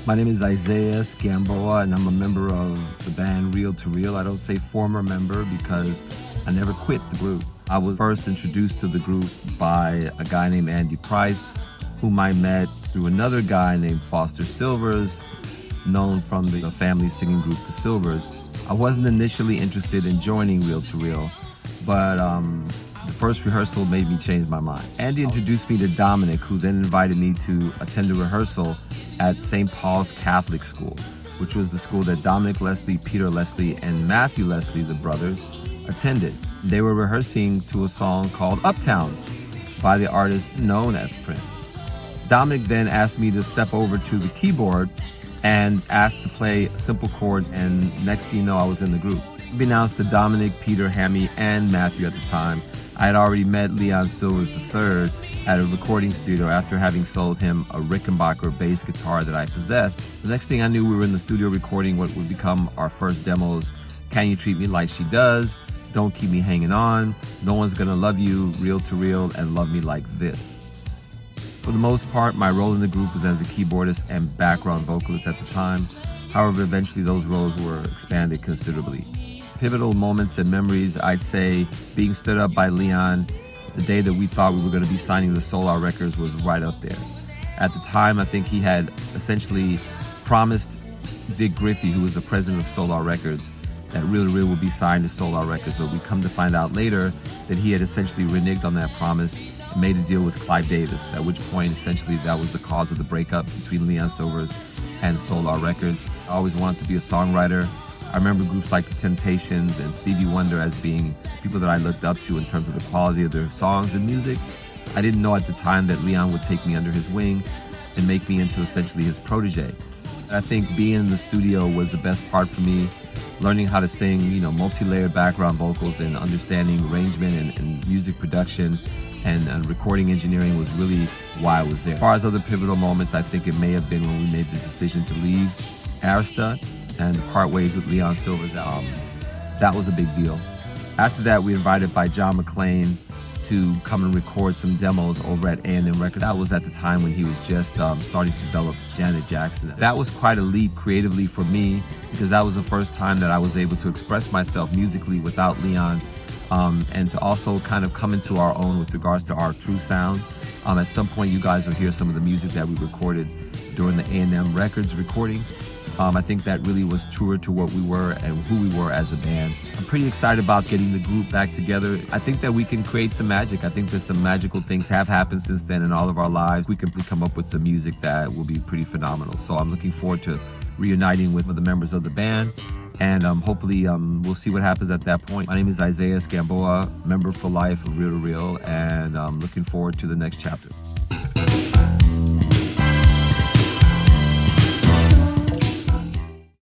My name is Isaias Gamboa, and I'm a member of the band Reel to Reel. I don't say former member because I never quit the group. I was first introduced to the group by a guy named Andy Price, whom I met through another guy named Foster Silvers, known from the family singing group The Silvers. I wasn't initially interested in joining Reel to Reel, but the first rehearsal made me change my mind. Andy introduced me to Dominic, who then invited me to attend a rehearsal at St. Paul's Catholic School, which was the school that Dominic Leslie, Peter Leslie, and Matthew Leslie, the brothers, attended. They were rehearsing to a song called Uptown by the artist known as Prince. Dominic then asked me to step over to the keyboard and asked to play simple chords, and next thing you know, I was in the group. Unbeknownst to Dominic, Peter, Hammy, and Matthew at the time, I had already met Leon Silvers III at a recording studio after having sold him a Rickenbacker bass guitar that I possessed. The next thing I knew, we were in the studio recording what would become our first demos: Can You Treat Me Like She Does, Don't Keep Me Hanging On, No One's Gonna Love You, Reel to Reel, and Love Me Like This. For the most part, my role in the group was as a keyboardist and background vocalist at the time. However, eventually those roles were expanded considerably. Pivotal moments and memories, I'd say being stood up by Leon the day that we thought we were going to be signing the Solar Records was right up there. At the time, I think he had essentially promised Dick Griffey, who was the president of Solar Records, that Reel to Reel would be signed to Solar Records, but we come to find out later that he had essentially reneged on that promise and made a deal with Clive Davis, at which point essentially that was the cause of the breakup between Leon Silvers and Solar Records. I always wanted to be a songwriter. I remember groups like The Temptations and Stevie Wonder as being people that I looked up to in terms of the quality of their songs and music. I didn't know at the time that Leon would take me under his wing and make me into essentially his protege. I think being in the studio was the best part for me. Learning how to sing, multi-layered background vocals and understanding arrangement and music production and recording engineering was really why I was there. As far as other pivotal moments, I think it may have been when we made the decision to leave Arista and part ways with Leon Silvers. That was a big deal. After that, we were invited by John McClain to come and record some demos over at A&M Records. That was at the time when he was just starting to develop Janet Jackson. That was quite a leap creatively for me because that was the first time that I was able to express myself musically without Leon, and to also kind of come into our own with regards to our true sound. At some point, you guys will hear some of the music that we recorded during the A&M Records recordings. I think that really was truer to what we were and who we were as a band. I'm pretty excited about getting the group back together. I think that we can create some magic. I think that some magical things have happened since then in all of our lives. We can come up with some music that will be pretty phenomenal. So I'm looking forward to reuniting with the members of the band, and hopefully we'll see what happens at that point. My name is Isaias Gamboa, member for life of Reel to Reel, and I'm looking forward to the next chapter.